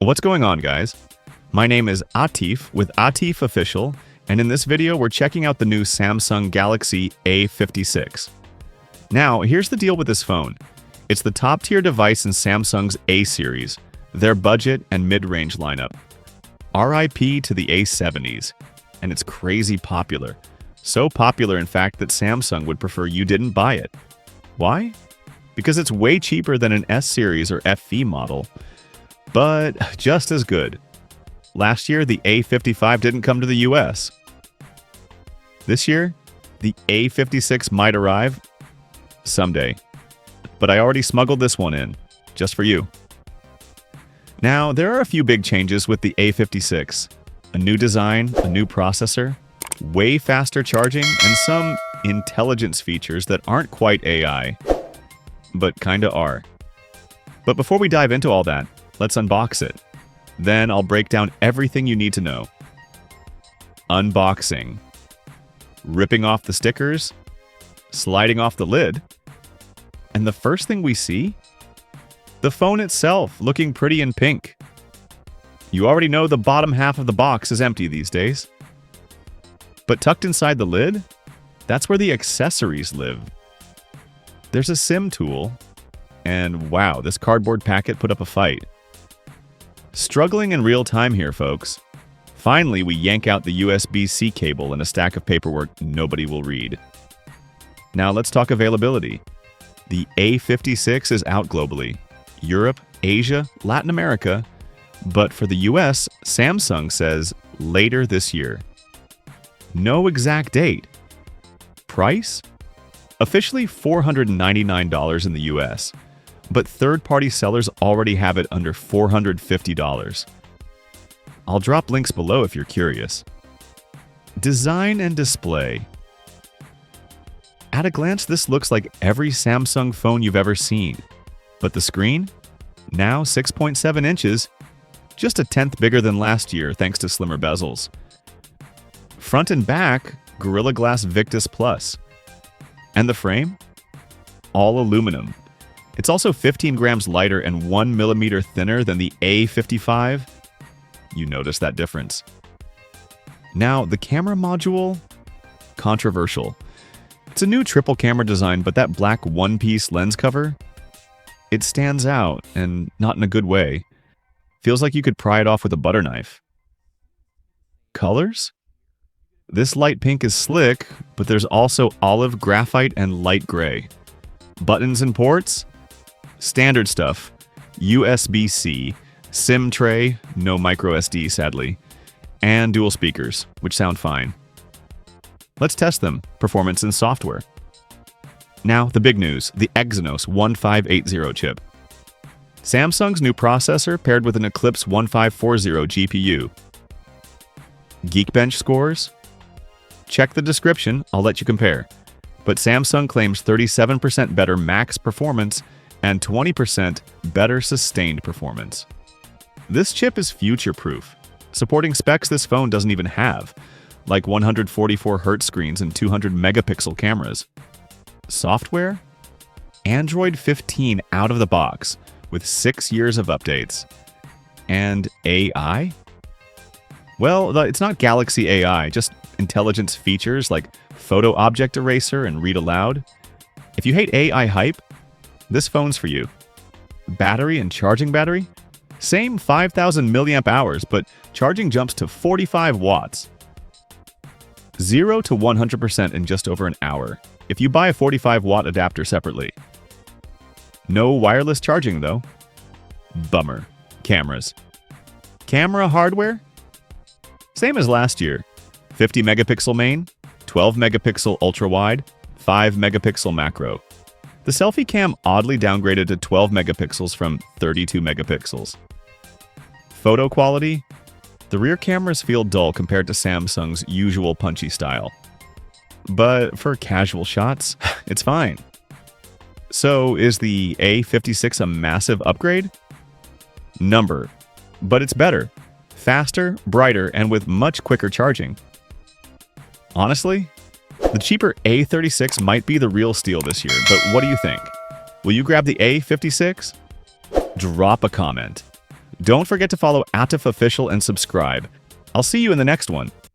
What's going on, guys? My name is Atif with Atif Official, and in this video we're checking out the new Samsung Galaxy A56. Now, here's the deal with this phone. It's the top-tier device in Samsung's A series, their budget and mid-range lineup. RIP to the A70s, and it's crazy popular. So popular, in fact, that Samsung would prefer you didn't buy it. Why? Because it's way cheaper than an S series or FE model, but just as good. Last year, the A55 didn't come to the US. This year, the A56 might arrive someday, but I already smuggled this one in, just for you. Now, there are a few big changes with the A56. A new design, a new processor, way faster charging, and some intelligence features that aren't quite AI, but kinda are. But before we dive into all that, let's unbox it. Then I'll break down everything you need to know. Unboxing. Ripping off the stickers, sliding off the lid, and the first thing we see? The phone itself, looking pretty in pink. You already know the bottom half of the box is empty these days. But tucked inside the lid, that's where the accessories live. There's a SIM tool, and wow, this cardboard packet put up a fight. Struggling in real time here, folks. Finally, we yank out the USB-C cable and a stack of paperwork nobody will read. Now let's talk availability. The A56 is out globally. Europe, Asia, Latin America, but for the US, Samsung says later this year. No exact date. Price? Officially $499 in the US, but third-party sellers already have it under $450. I'll drop links below if you're curious. Design and display. At a glance, this looks like every Samsung phone you've ever seen. But the screen? Now 6.7 inches, just a tenth bigger than last year thanks to slimmer bezels. Front and back, Gorilla Glass Victus Plus. And the frame? All aluminum. It's also 15 grams lighter and 1 millimeter thinner than the A55. You notice that difference. Now, the camera module? Controversial. It's a new triple camera design, but that black one-piece lens cover? It stands out, and not in a good way. Feels like you could pry it off with a butter knife. Colors? This light pink is slick, but there's also olive, graphite, and light gray. Buttons and ports? Standard stuff. USB-C, SIM tray, no microSD sadly, and dual speakers, which sound fine. Let's test them, performance and software. Now, the big news, the Exynos 1580 chip. Samsung's new processor paired with an Eclipse 1540 GPU. Geekbench scores? Check the description, I'll let you compare. But Samsung claims 37% better max performance and 20% better sustained performance. This chip is future-proof, supporting specs this phone doesn't even have, like 144Hz screens and 200-megapixel cameras. Software? Android 15 out of the box, with 6 years of updates. And AI? Well, it's not Galaxy AI, just intelligence features like photo object eraser and read aloud. If you hate AI hype, this phone's for you. Battery and charging battery? Same 5,000 milliamp hours, but charging jumps to 45 watts. 0 to 100% in just over an hour, if you buy a 45-watt adapter separately. No wireless charging, though. Bummer. Cameras. Camera hardware? Same as last year. 50-megapixel main, 12-megapixel ultra-wide, 5-megapixel macro. The selfie cam oddly downgraded to 12 megapixels from 32 megapixels. Photo quality? The rear cameras feel dull compared to Samsung's usual punchy style. But for casual shots, it's fine. So, is the A56 a massive upgrade? Number. But it's better. Faster, brighter, and with much quicker charging. Honestly, the cheaper A36 might be the real steal this year, but what do you think? Will you grab the A56? Drop a comment. Don't forget to follow Atif Official and subscribe. I'll see you in the next one.